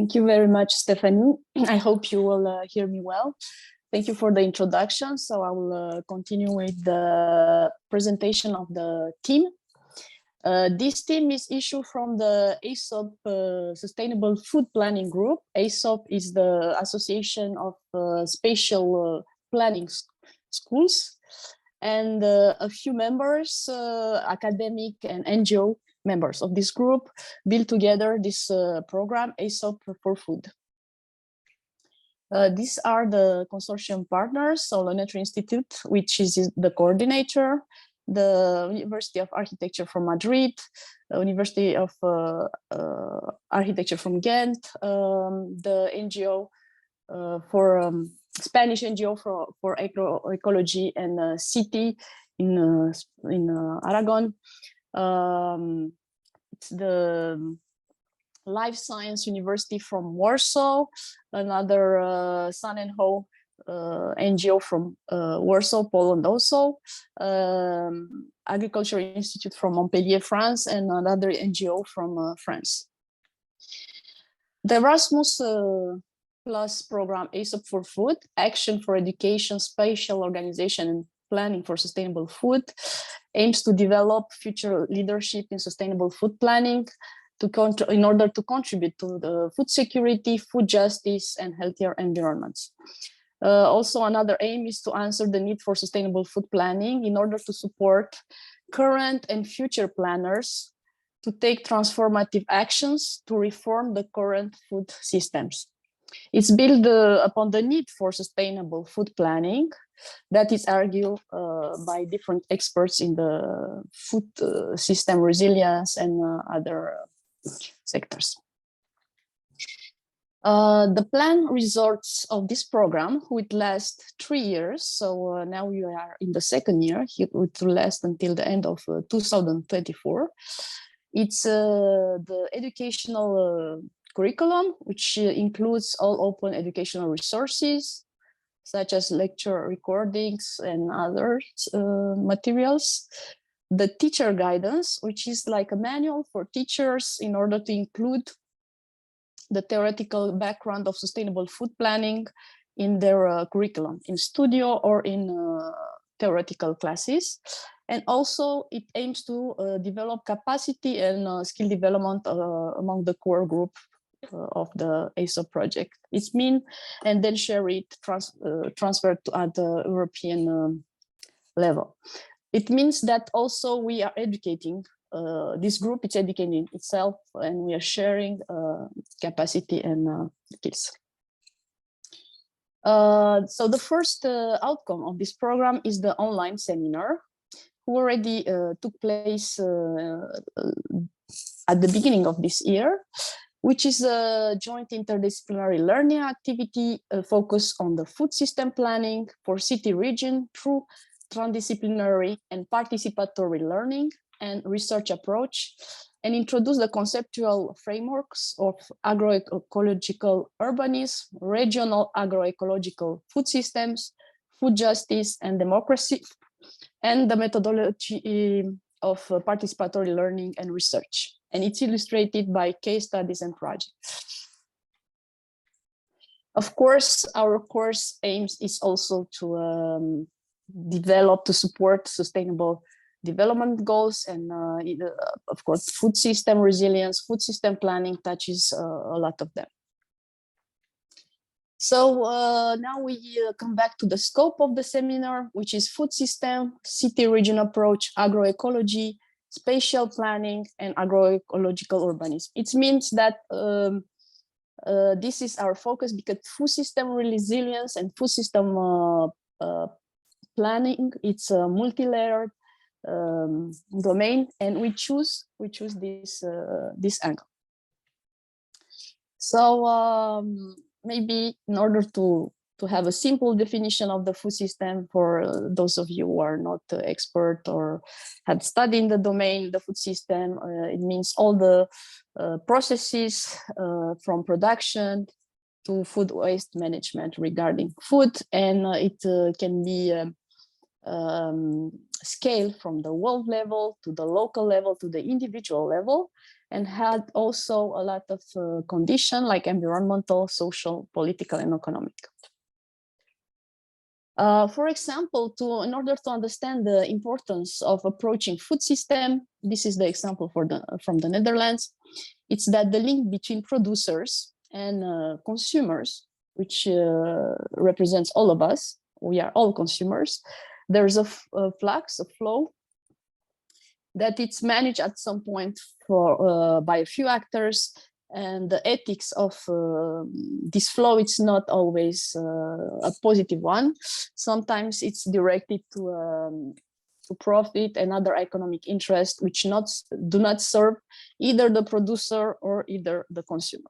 Thank you very much, Stephanie. I hope you will hear me well. Thank you for the introduction. So I will continue with the presentation of the team. This team is issued from the AESOP Sustainable Food Planning Group. AESOP is the Association of Spatial Planning Schools, and a few members, academic and NGO members of this group, build together this program, AESOP4FOOD. These are the consortium partners, so the NOTRE Institute, which is the coordinator, the University of Architecture from Madrid, the University of Architecture from Ghent, the NGO Spanish NGO for Agroecology and city in Aragon. It's the Life Science University from Warsaw, another Sun and Ho NGO from Warsaw, Poland also, Agricultural Institute from Montpellier, France, and another NGO from France. The Erasmus Plus program AESOP4FOOD, Action for Education, Spatial Organization and Planning for Sustainable Food, aims to develop future leadership in sustainable food planning in order to contribute to the food security, food justice, and healthier environments. Also, another aim is to answer the need for sustainable food planning in order to support current and future planners to take transformative actions to reform the current food systems. It's built upon the need for sustainable food planning that is argued by different experts in the food system resilience and other sectors. The planned results of this program would last 3 years. So now we are in the second year. It would last until the end of 2024. It's the educational curriculum, which includes all open educational resources, such as lecture recordings and other materials. The teacher guidance, which is like a manual for teachers in order to include the theoretical background of sustainable food planning in their curriculum, in studio or in theoretical classes. And also it aims to develop capacity and skill development among the core group of the AESOP project. It's mean, and then share it, transfer to at the European level. It means that also we are educating, this group is educating itself, and we are sharing capacity and skills. So the first outcome of this program is the online seminar, who already took place at the beginning of this year, which is a joint interdisciplinary learning activity focused on the food system planning for city region through transdisciplinary and participatory learning and research approach, and introduce the conceptual frameworks of agroecological urbanism, regional agroecological food systems, food justice and democracy, and the methodology of participatory learning and research. And it's illustrated by case studies and projects. Of course, our course aims is also to to support sustainable development goals, and of course, food system resilience, food system planning touches a lot of them. So now we come back to the scope of the seminar, which is food system, city region approach, agroecology, spatial planning, and agroecological urbanism. It means that this is our focus, because food system resilience and food system planning, it's a multi-layered domain, and we choose this angle. So maybe in order to have a simple definition of the food system for those of you who are not expert or have studied in the domain, the food system, it means all the processes from production to food waste management regarding food, and it can be scale from the world level to the local level to the individual level. and had also a lot of conditions like environmental, social, political, and economic. For example, in order to understand the importance of approaching food system, this is the example from the Netherlands. It's that the link between producers and consumers, which represents all of us, we are all consumers. There's a flux, a flow, that it's managed at some point by a few actors, and the ethics of this flow, it's not always a positive one. Sometimes it's directed to profit and other economic interests, which do not serve either the producer or either the consumer.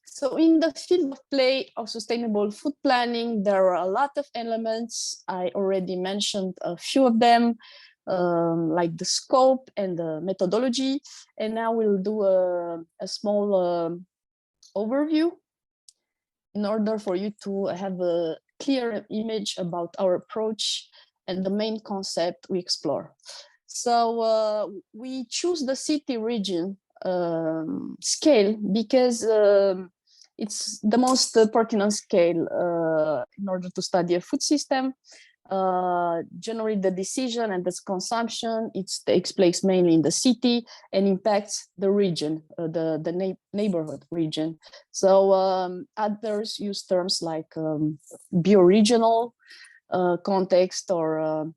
So in the field of play of sustainable food planning, there are a lot of elements. I already mentioned a few of them, like the scope and the methodology. And now we'll do a small overview in order for you to have a clear image about our approach and the main concept we explore. So we choose the city region scale because it's the most pertinent scale in order to study a food system. Generally, the decision and the consumption, it takes place mainly in the city and impacts the region, the neighborhood region. So others use terms like bioregional context, or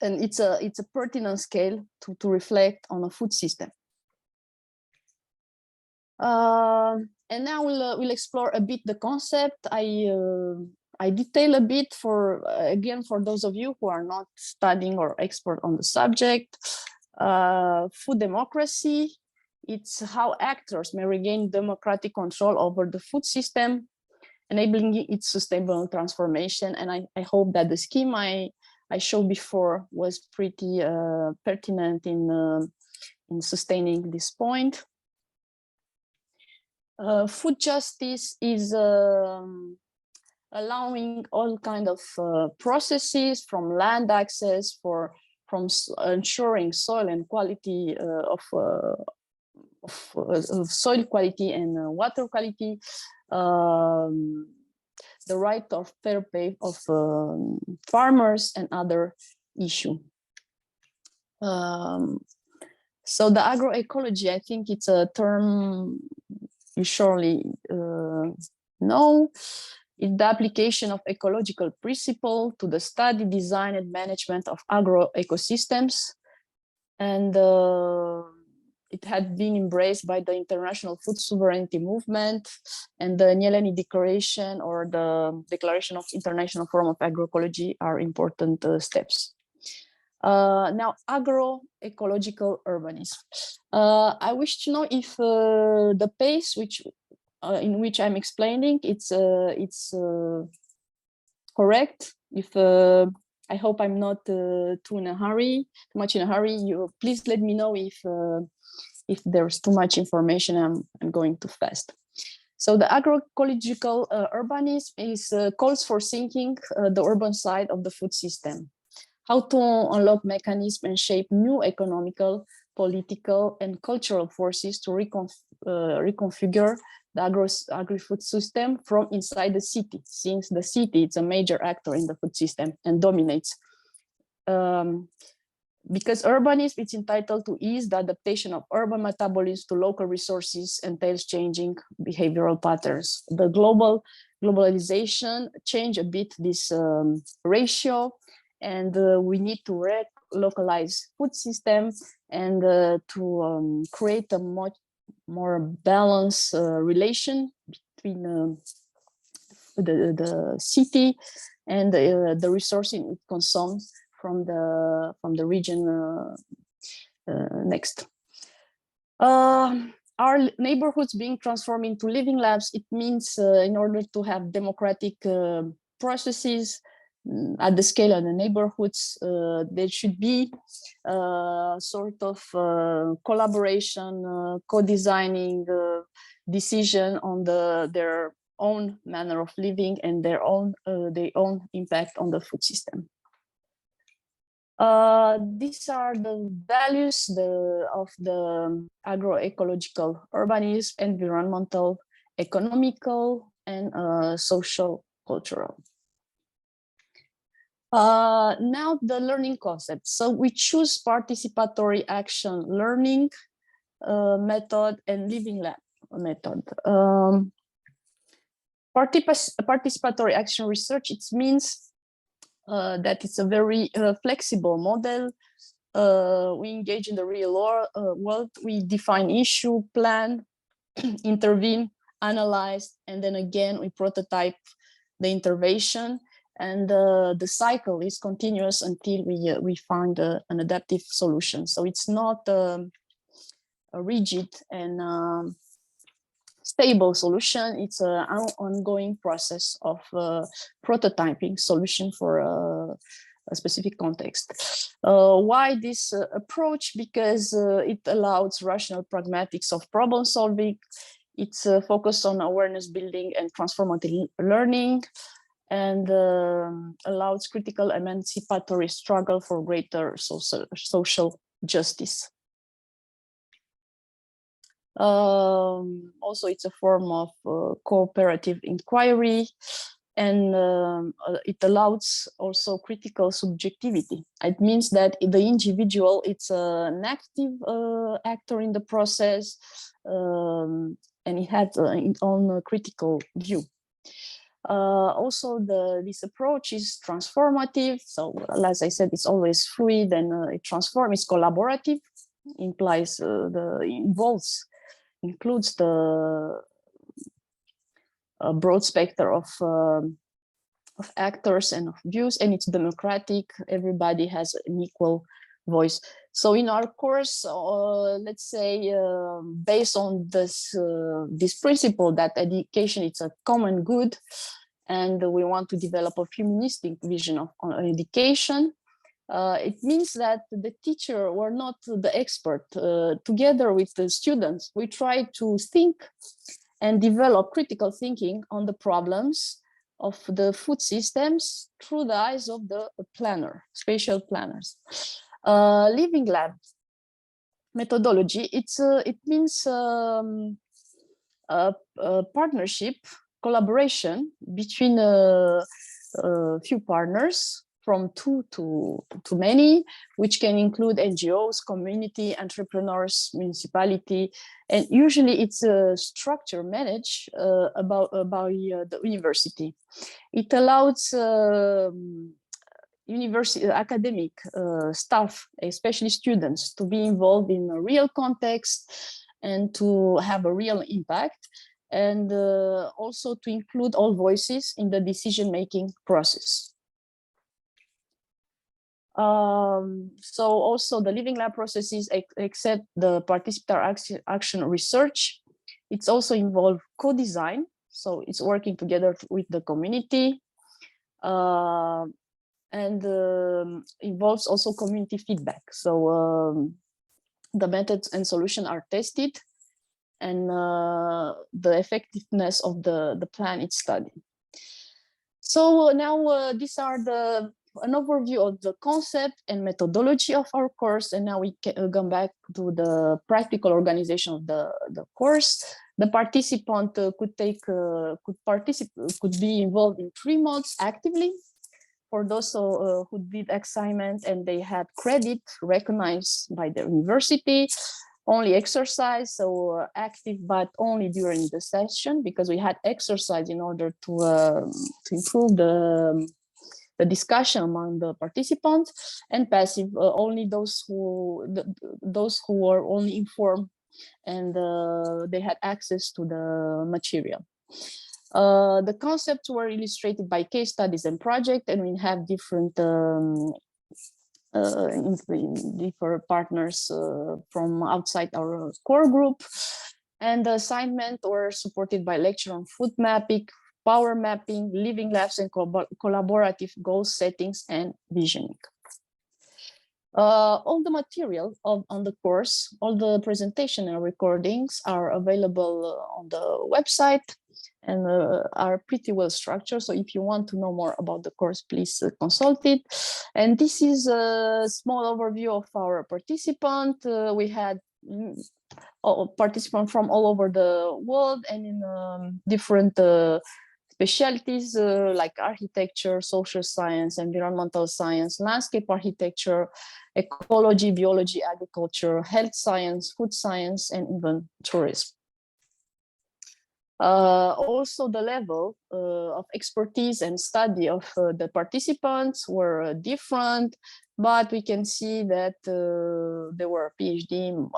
and it's a pertinent scale to reflect on a food system. And now we'll explore a bit the concept. I detail a bit for those of you who are not studying or expert on the subject. Food democracy, it's how actors may regain democratic control over the food system, enabling its sustainable transformation. And I hope that the scheme I showed before was pretty pertinent in sustaining this point. Food justice is allowing all kind of processes, from land access, from ensuring soil and quality of soil quality and water quality, the right of fair pay of farmers, and other issue. So the agroecology, I think it's a term you surely know. It's the application of ecological principle to the study, design, and management of agroecosystems. And it had been embraced by the International Food Sovereignty Movement and the Nyeleni Declaration, or the Declaration of International Forum of Agroecology, are important steps. Now, agroecological urbanism. I wish to know if the pace in which I'm explaining it's correct. If I hope I'm not too much in a hurry. You please let me know if there's too much information. I'm going too fast. So the agroecological urbanism calls for thinking the urban side of the food system, how to unlock mechanisms and shape new economical, political, and cultural forces to reconfigure the agri-food system from inside the city, since the city is a major actor in the food system and dominates. Because urbanism is entitled to ease the adaptation of urban metabolism to local resources, entails changing behavioral patterns. The globalization changed a bit this ratio, and we need to localize food system and to create a much more balanced relation between the city and the resources it consumes from the region next. Our neighborhoods being transformed into living labs, it means in order to have democratic processes at the scale of the neighborhoods, there should be sort of collaboration, co-designing decision on their own manner of living and their own impact on the food system. These are the values of the agroecological urbanism, environmental, economical, and social cultural. Now the learning concept. So we choose participatory action learning method and living lab method. Participatory action research, it means that it's a very flexible model. We engage in the real world, we define issue, plan, intervene, analyze, and then again we prototype the intervention, and the cycle is continuous until we find an adaptive solution. So it's not a rigid and stable solution. It's an ongoing process of prototyping solution for a specific context. Why this approach? Because it allows rational pragmatics of problem solving. It's focused on awareness building and transformative learning, and allows critical emancipatory struggle for greater social justice. Also, it's a form of cooperative inquiry, and it allows also critical subjectivity. It means that the individual, it's an active actor in the process, and it has its own critical view. Also, this approach is transformative. So, as I said, it's always fluid and it transforms. It's collaborative, implies includes the broad spectrum of actors and of views, and it's democratic. Everybody has an equal voice. So in our course, let's say, based on this principle that education is a common good, and we want to develop a humanistic vision of education, it means that the teacher were not the expert. Together with the students, we try to think and develop critical thinking on the problems of the food systems through the eyes of the planner, spatial planners. Living lab methodology, it means a partnership, collaboration between a few partners, from two to many, which can include NGOs, community, entrepreneurs, municipality, and usually it's a structure managed by the university. It allows university academic staff, especially students, to be involved in a real context and to have a real impact, and also to include all voices in the decision-making process. So also the living lab processes, except the participatory action research, it's also involved co-design. So it's working together with the community, and involves also community feedback. So the methods and solutions are tested, and the effectiveness of the plan is studied. So now these are an overview of the concept and methodology of our course, and now we can go back to the practical organization of the course. The participant could be involved in 3 months actively. For those who did assignment and they had credit recognized by the university, only exercise, so active, but only during the session, because we had exercise in order to improve the discussion among the participants, and passive, only those who were only informed and they had access to the material. The concepts were illustrated by case studies and project, and we have different different partners from outside our core group. And the assignment were supported by lecture on food mapping, power mapping, living labs, and collaborative goal settings and visioning. All the material on the course, all the presentation and recordings are available on the website and are pretty well structured. So if you want to know more about the course, please consult it. And this is a small overview of our participant. We had participants from all over the world and in different specialties like architecture, social science, environmental science, landscape architecture, ecology, biology, agriculture, health science, food science, and even tourism. Also, the level of expertise and study of the participants were different, but we can see that there were PhD,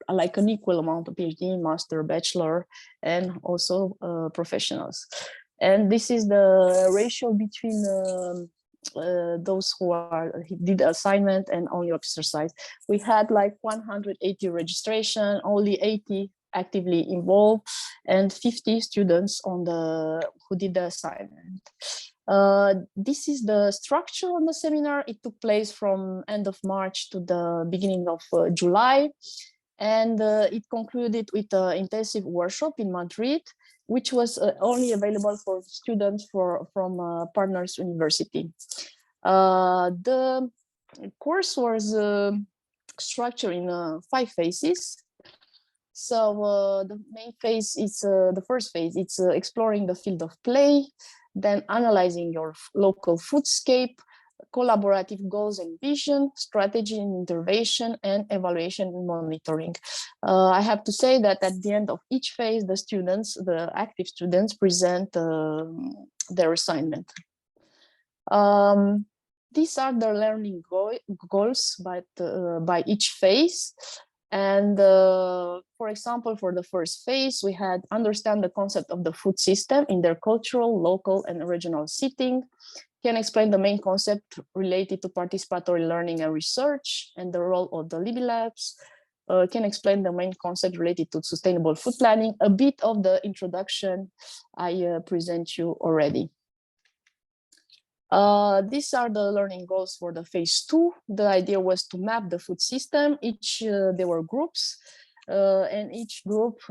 like an equal amount of PhD, master, bachelor, and also professionals. And this is the ratio between those who did the assignment and only exercise. We had like 180 registration, only 80 actively involved, and 50 students on who did the assignment. This is the structure on the seminar. It took place from end of March to the beginning of July, and it concluded with an intensive workshop in Madrid, which was only available for students from Partners University. The course was structured in 5 phases. So the main phase is the first phase. It's exploring the field of play, then analyzing your local foodscape, collaborative goals and vision, strategy and intervention, and evaluation and monitoring. I have to say that at the end of each phase, the students, the active students, present their assignment. These are the learning goals by each phase. And for example, for the first phase, we had understand the concept of the food system in their cultural, local, and regional setting, can explain the main concept related to participatory learning and research and the role of the Libby Labs, can explain the main concept related to sustainable food planning, a bit of the introduction I present you already. These are the learning goals for the phase 2. The idea was to map the food system. There were groups, and each group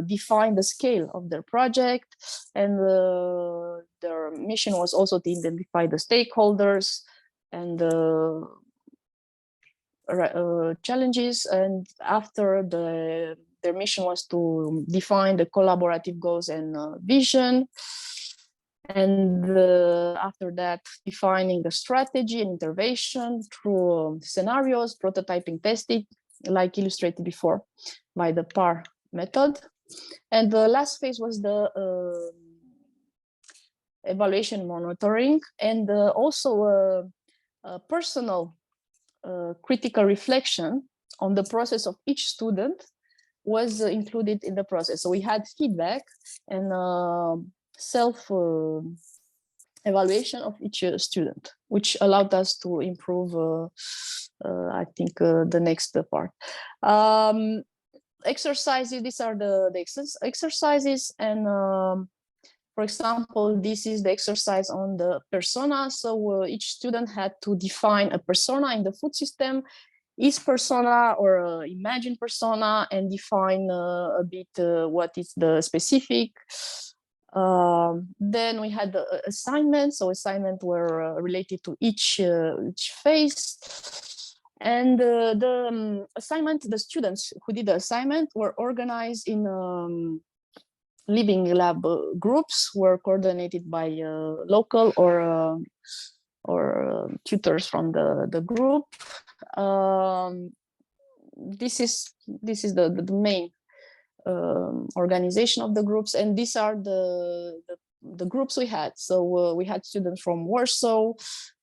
defined the scale of their project, and their mission was also to identify the stakeholders and challenges. And after their mission was to define the collaborative goals and vision. And after that, defining the strategy and intervention through scenarios, prototyping, testing, like illustrated before by the PAR method. And the last phase was the evaluation monitoring, and also a personal critical reflection on the process of each student was included in the process. So we had feedback and self evaluation of each student, which allowed us to improve, I think, the next part. Exercises, these are the exercises, and for example, this is the exercise on the persona. So each student had to define a persona in the food system, is persona or imagined persona, and define a bit what is the specific. Then we had the assignments. So assignments were related to each phase. And the assignment, the students who did the assignment were organized in living lab groups, were coordinated by local or tutors from the group. This is the main organization of the groups, and these are the groups we had. So we had students from Warsaw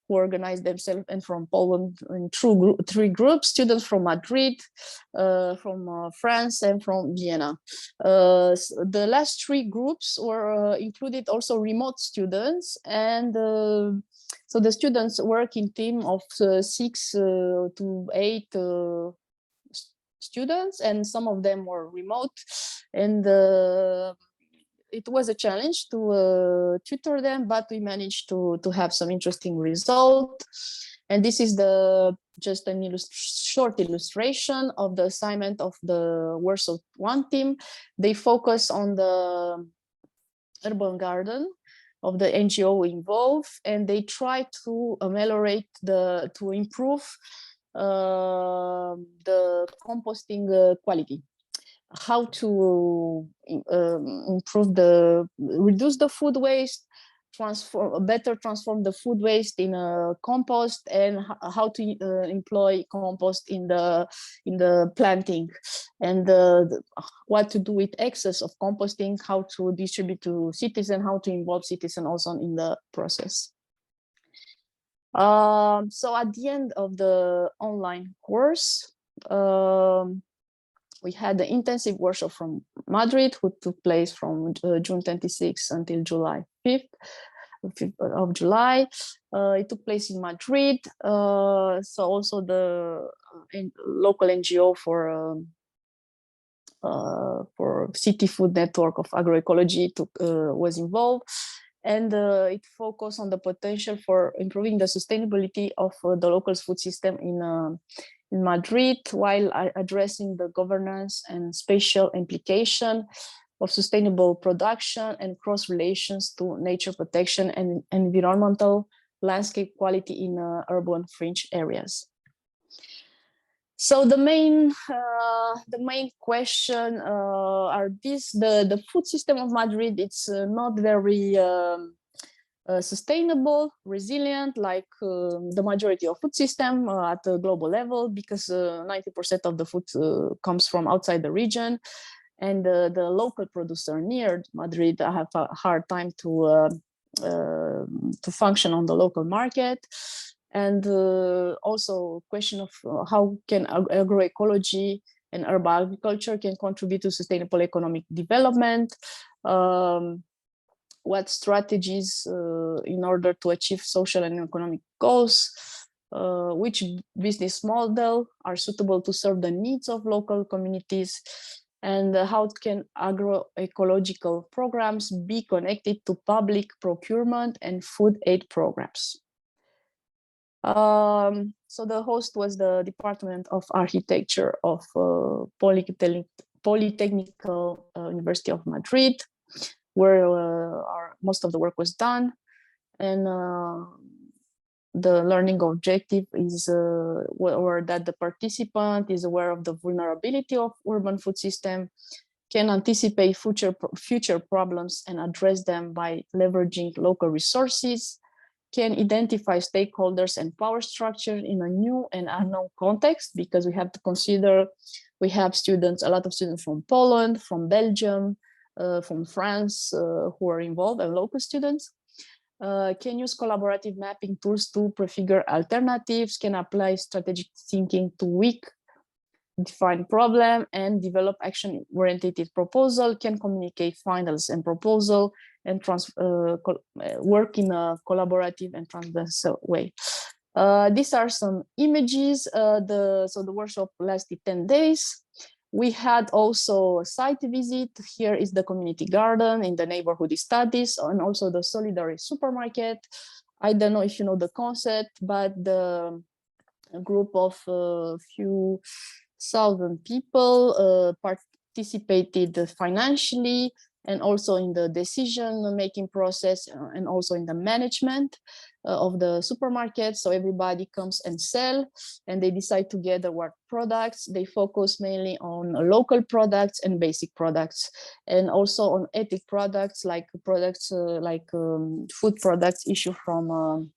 who organized themselves, and from Poland in 3 groups, students from Madrid, from France, and from Vienna. The last 3 groups were included also remote students, and so the students work in team of 6 to 8 students, and some of them were remote, and it was a challenge to tutor them, but we managed to have some interesting result. And this is just a short illustration of the assignment of the Warsaw One team. They focus on the urban garden of the NGO involved, and they try to ameliorate to improve the composting quality. How to reduce the food waste, better transform the food waste in a compost, and how to employ compost in the planting, and what to do with excess of composting, how to distribute to citizens, how to involve citizens also in the process. So at the end of the online course, we had the intensive workshop from Madrid, who took place from June 26th until July 5th of July. It took place in Madrid. So also the local NGO for City Food Network of Agroecology was involved. And it focused on the potential for improving the sustainability of the local food system in Madrid, while addressing the governance and spatial implication of sustainable production and cross relations to nature protection and environmental landscape quality in urban fringe areas. So the main question are this: the food system of Madrid, it's not very sustainable, resilient, like the majority of food system at the global level, because 90% of the food comes from outside the region, and the local producer near Madrid have a hard time to function on the local market. And also question of how can agroecology and urban agriculture can contribute to sustainable economic development. What strategies in order to achieve social and economic goals, which business model are suitable to serve the needs of local communities, and how can agroecological programs be connected to public procurement and food aid programs. So the host was the Department of Architecture of Polytechnical University of Madrid, where most of the work was done. And the learning objective is or that the participant is aware of the vulnerability of urban food system, can anticipate future problems and address them by leveraging local resources, can identify stakeholders and power structure in a new and unknown context, because we have to consider we have students, a lot of students from Poland, from Belgium, from France who are involved, and local students. Can use collaborative mapping tools to prefigure alternatives, can apply strategic thinking to weak define problem and develop action-oriented proposal, can communicate findings and proposal, and work in a collaborative and transversal way. These are some images. So the workshop lasted 10 days. We had also a site visit. Here is the community garden in the neighborhood studies, and also the Solidarity supermarket. I don't know if you know the concept, but the group of few thousand people participated financially and also in the decision-making process and also in the management of the supermarket. So everybody comes and sell, and they decide together what products. They focus mainly on local products and basic products, and also on ethic products like food products issued from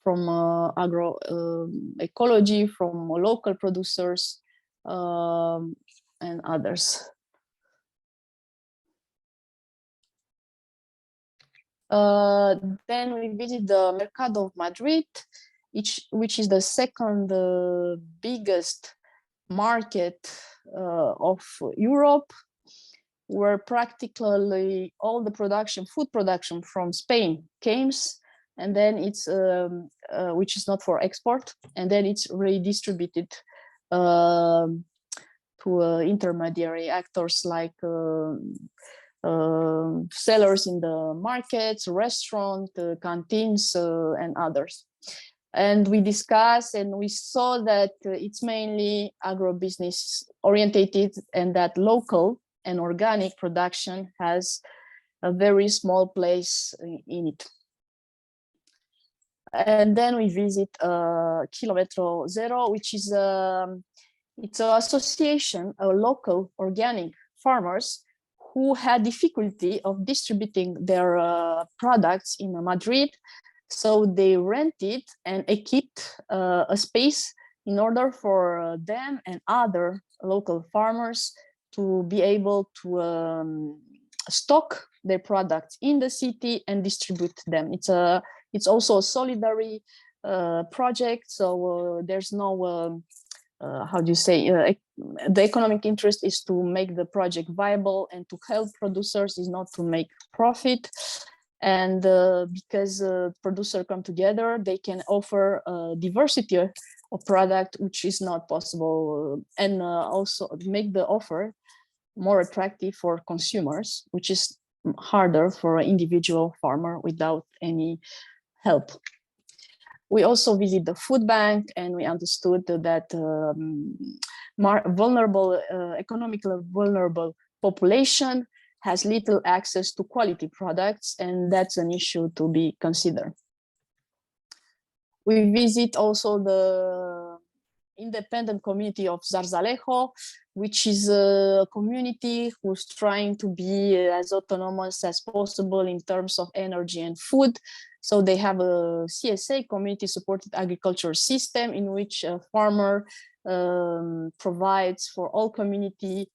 agroecology, from local producers, and others. Then we visit the Mercado of Madrid, which is the second biggest market of Europe, where practically all the food production from Spain comes, and then it's which is not for export, and then it's redistributed to intermediary actors like sellers in the markets, restaurants, canteens, and others. And we discussed and we saw that it's mainly agribusiness orientated, and that local and organic production has a very small place in it. And then we visit Kilometro Zero, which is it's an association of local organic farmers who had difficulty of distributing their products in Madrid. So they rented and equipped a space in order for them and other local farmers to be able to stock their products in the city and distribute them. It's also a solidary project, so there's no how do you say, the economic interest is to make the project viable and to help producers, is not to make profit. And because producers come together, they can offer a diversity of product, which is not possible, and also make the offer more attractive for consumers, which is harder for an individual farmer without any help. We also visit the food bank, and we understood that vulnerable, economically vulnerable population has little access to quality products, and that's an issue to be considered. We visit also the independent community of Zarzalejo, which is a community who's trying to be as autonomous as possible in terms of energy and food. So they have a CSA, community supported agriculture system, in which a farmer provides for all community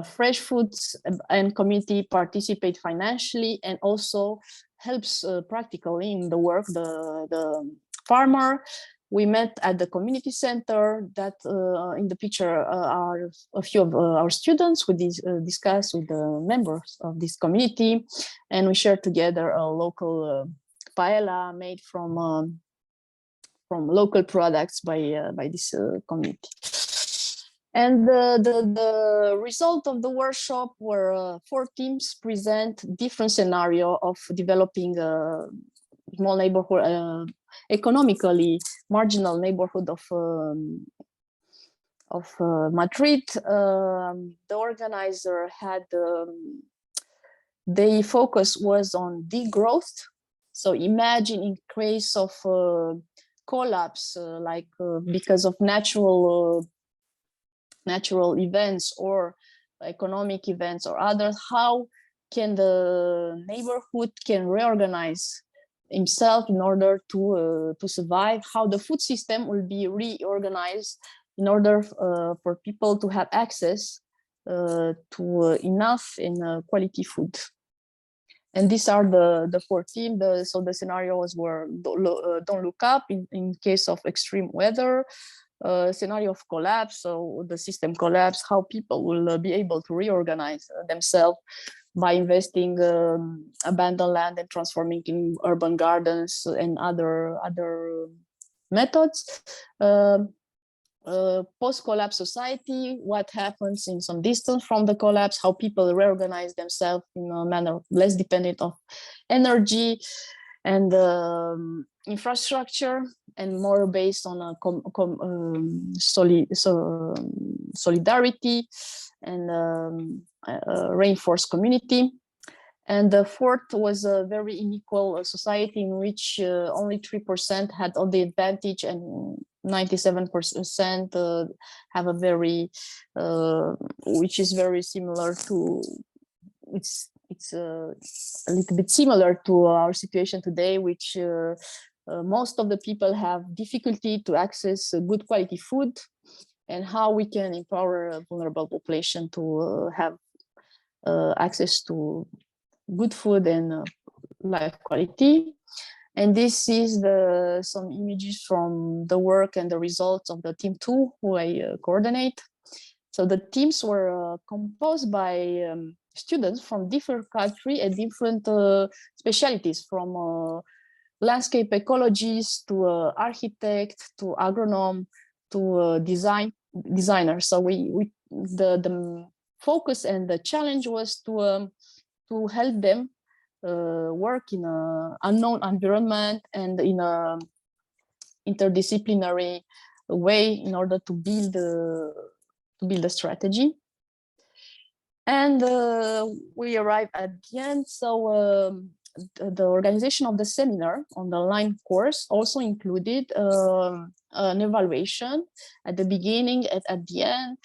fresh foods, and community participate financially and also helps practically in the work the farmer. We met at the community center. That in the picture are a few of our students who discuss with the members of this community, and we shared together a local paella made from local products by this community. And the result of the workshop were 4 teams present different scenario of developing a small neighborhood, economically marginal neighborhood of Madrid. The organizer had their focus was on degrowth. So imagine in case of collapse, like because of natural events or economic events or others, how can the neighborhood can reorganize himself in order to survive, how the food system will be reorganized in order for people to have access to enough and quality food. And these are the 4 teams. So the scenarios were don't look up in case of extreme weather, scenario of collapse, so the system collapse, how people will be able to reorganize themselves by investing abandoned land and transforming in urban gardens and other methods. Post-collapse society, what happens in some distance from the collapse, how people reorganize themselves in a manner less dependent of energy and infrastructure, and more based on a solidarity and reinforced community. And the 4th was a very unequal society in which only 3% had all the advantage and 97% have a very, which is very similar to, it's a little bit similar to our situation today, which most of the people have difficulty to access good quality food, and how we can empower a vulnerable population to have access to good food and life quality. And this is some images from the work and the results of the team 2, who I coordinate. So the teams were composed by students from different countries and different specialties, from landscape ecologist to architect to agronome to designer. So the focus and the challenge was to to help them work in an unknown environment and in a interdisciplinary way in order to build a strategy. And we arrive at the end. So the organization of the seminar on the online course also included an evaluation at the beginning and at the end.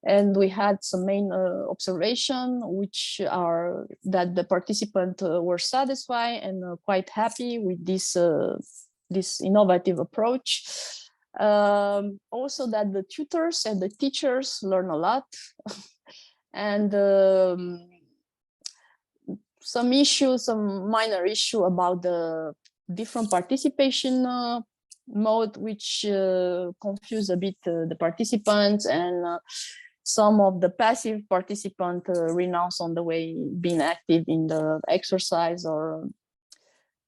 And we had some main observation, which are that the participants were satisfied and quite happy with this innovative approach. Also that the tutors and the teachers learn a lot. And some minor issue about the different participation mode, which confuse a bit the participants, and some of the passive participants renounce on the way being active in the exercise,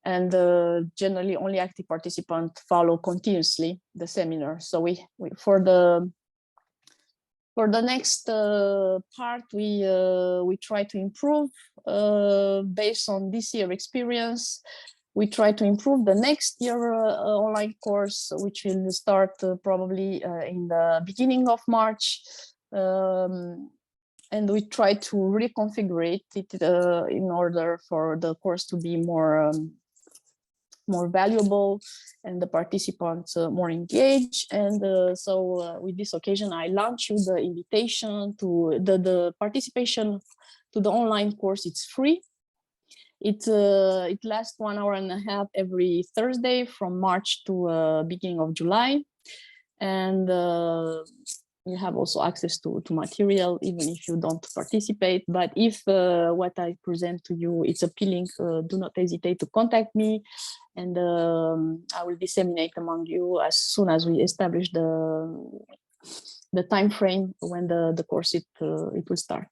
and generally only active participants follow continuously the seminar. So we for the next part, we try to improve based on this year experience. We try to improve the next year online course, which will start probably in the beginning of March. And we try to reconfigure it in order for the course to be more valuable and the participants more engaged. And so with this occasion, I launch you the invitation to the participation to the online course. It's free. It lasts 1.5 hours every Thursday from March to beginning of July. And you have also access to material, even if you don't participate. But if what I present to you is appealing, do not hesitate to contact me, and I will disseminate among you as soon as we establish the time frame when the course it will start.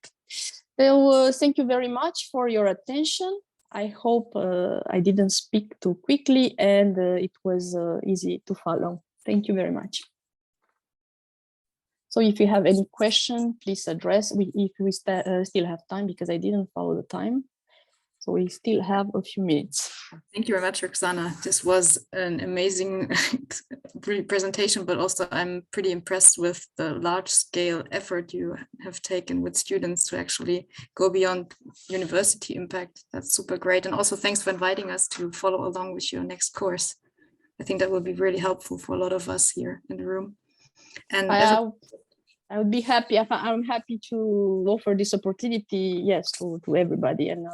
So thank you very much for your attention. I hope I didn't speak too quickly, and it was easy to follow. Thank you very much. So if you have any question, please address. If we still have time, because I didn't follow the time. So we still have a few minutes. Thank you very much, Roxana. This was an amazing presentation, but also I'm pretty impressed with the large scale effort you have taken with students to actually go beyond university impact. That's super great. And also thanks for inviting us to follow along with your next course. I think that will be really helpful for a lot of us here in the room. And I would be happy. I'm happy to offer this opportunity, yes, to everybody, and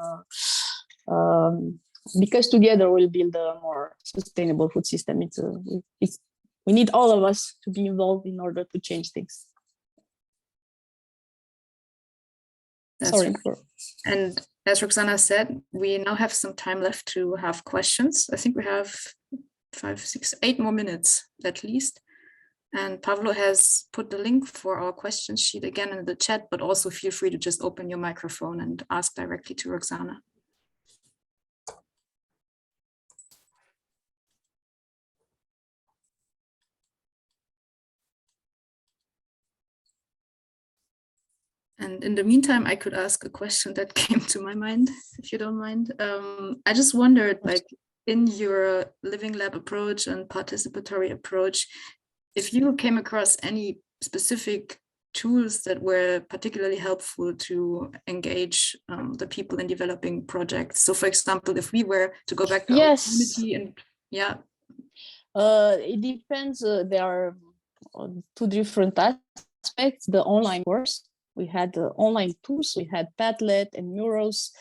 because together we'll build a more sustainable food system. We need all of us to be involved in order to change things. Sorry. Right. And as Roxana said, we now have some time left to have questions. I think we have 5, 6, 8 more minutes at least. And Pavlo has put the link for our question sheet again in the chat, but also feel free to just open your microphone and ask directly to Roxana. And in the meantime, I could ask a question that came to my mind, if you don't mind. I just wondered, like, in your living lab approach and participatory approach, if you came across any specific tools that were particularly helpful to engage the people in developing projects. So for example, if we were to go back to our community and it depends. There are 2 different aspects. The online course, we had online tools, we had Padlet and murals,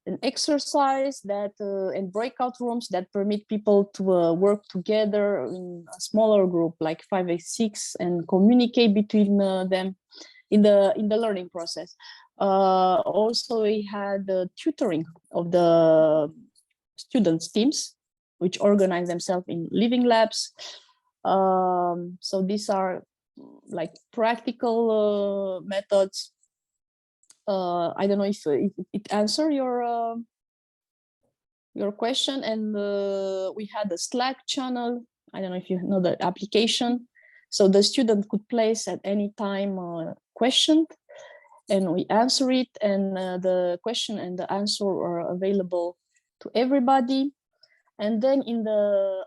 an exercise that and breakout rooms that permit people to work together in a smaller group, like 5 or 6, and communicate between them in the learning process. Also, we had the tutoring of the students' teams, which organize themselves in living labs. So these are like practical methods. I don't know if it answers your question. And we had a Slack channel. I don't know if you know the application. So the student could place at any time question. and we answer it, and the question and the answer are available to everybody. And then in the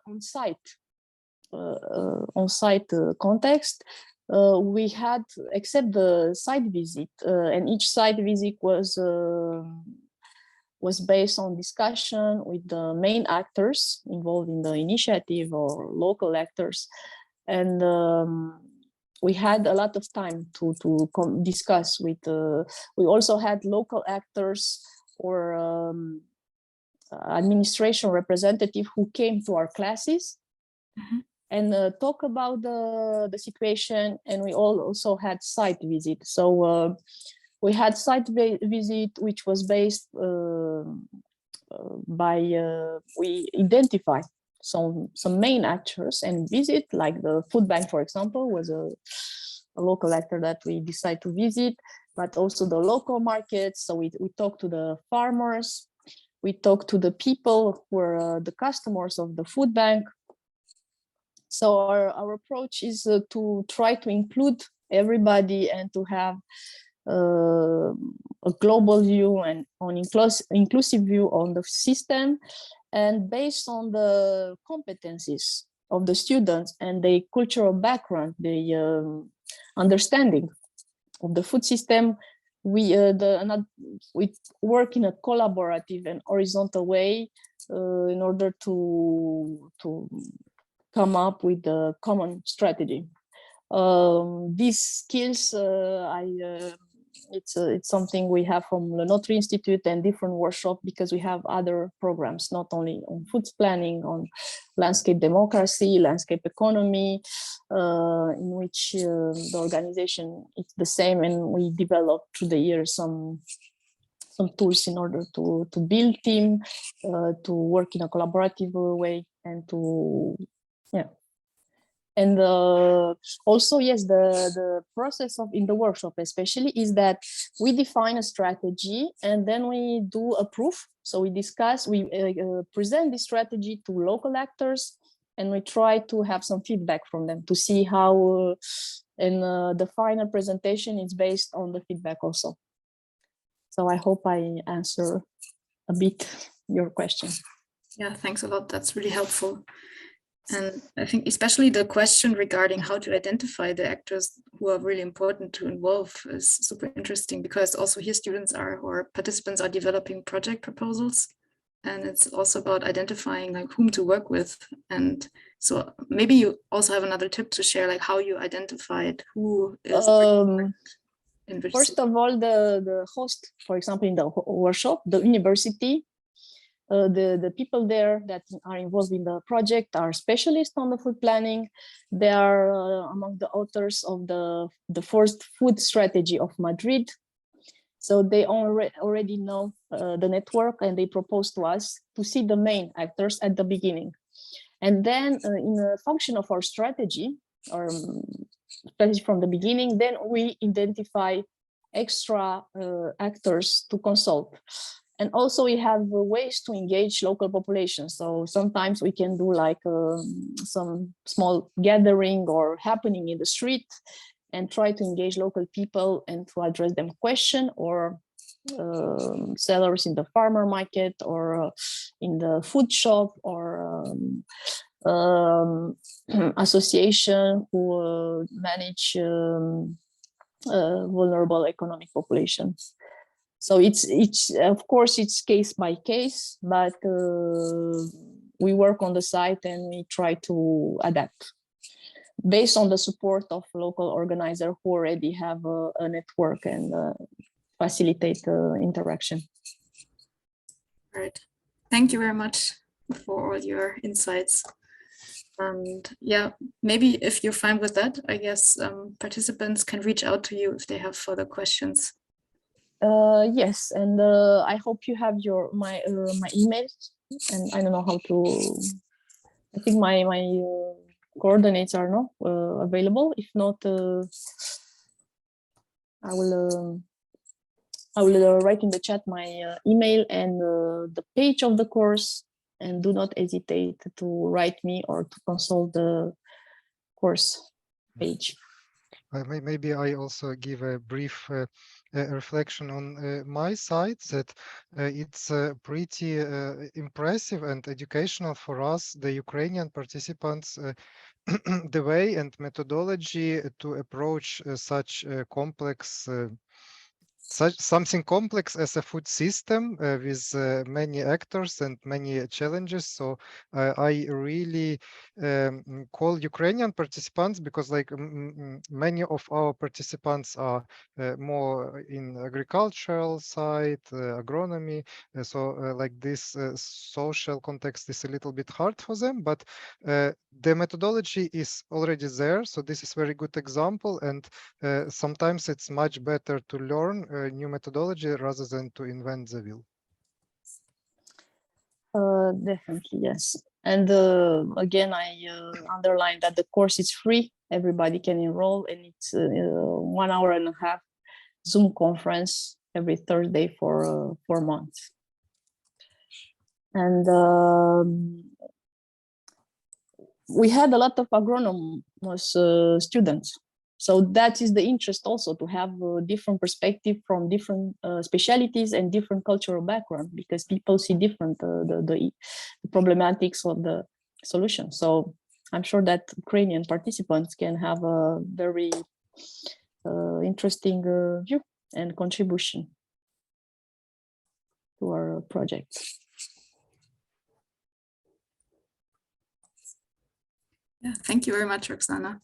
on-site context, we had, except the site visit, and each site visit was based on discussion with the main actors involved in the initiative or local actors. And we had a lot of time to discuss with, we also had local actors or administration representative who came to our classes and talk about the situation. And we also had site visit. So we had site visit, which was based by, we identify some main actors and visit, like the food bank, for example, was a local actor that we decide to visit, but also the local markets. So we talked to the farmers, we talked to the people who are the customers of the food bank. So our approach is to try to include everybody and to have a global view and on inclusive view on the system, and based on the competencies of the students and the cultural background, the understanding of the food system, we work in a collaborative and horizontal way in order to come up with a common strategy. These skills, it's something we have from the NOTRE Institute and different workshops, because we have other programs, not only on food planning, on landscape democracy, landscape economy, in which the organization is the same, and we developed through the years some tools in order to build team, to work in a collaborative way, and to, yeah. And also, yes, the process of in the workshop especially is that we define a strategy and then we do a proof. So we discuss, we present the strategy to local actors, and we try to have some feedback from them to see how, and the final presentation is based on the feedback also. So I hope I answer a bit your question. Yeah, thanks a lot. That's really helpful. And I think especially the question regarding how to identify the actors who are really important to involve is super interesting, because also here students are, or participants are, developing project proposals. And it's also about identifying like whom to work with. And so maybe you also have another tip to share, like how you identified who is first of all, the host, for example, in the workshop, the university, the people there that are involved in the project are specialists on the food planning. They are among the authors of the first food strategy of Madrid. So they already know the network, and they propose to us to see the main actors at the beginning. And then in the function of our strategy, or strategy from the beginning, then we identify extra actors to consult. And also we have ways to engage local populations. So sometimes we can do like some small gathering or happening in the street and try to engage local people and to address them question, or sellers in the farmer market, or in the food shop, or association who manage vulnerable economic populations. So it's of course it's case by case, but we work on the site and we try to adapt based on the support of local organizers who already have a network and facilitate interaction. Right. Thank you very much for all your insights. And yeah, maybe if you're fine with that, I guess participants can reach out to you if they have further questions. Yes, and I hope you have my email, and I don't know how to. I think my coordinates are not available. If not, I will write in the chat my email and the page of the course, and do not hesitate to write me or to consult the course page. Maybe I also give a brief reflection on my side, that it's pretty impressive and educational for us, the Ukrainian participants, the way and methodology to approach such complex something complex as a food system with many actors and many challenges. So I really call Ukrainian participants, because like many of our participants are more in agricultural side, agronomy. So like this social context is a little bit hard for them, but the methodology is already there. So this is very good example, and sometimes it's much better to learn new methodology rather than to invent the wheel. Definitely, yes. And again, I underline that the course is free. Everybody can enroll, and it's 1 hour and a half Zoom conference every Thursday for 4 months. And we had a lot of agronomous students. So that is the interest also, to have a different perspective from different specialities and different cultural background, because people see different the problematics of the solution. So I'm sure that Ukrainian participants can have a very interesting view and contribution to our project. Yeah, thank you very much, Roxana.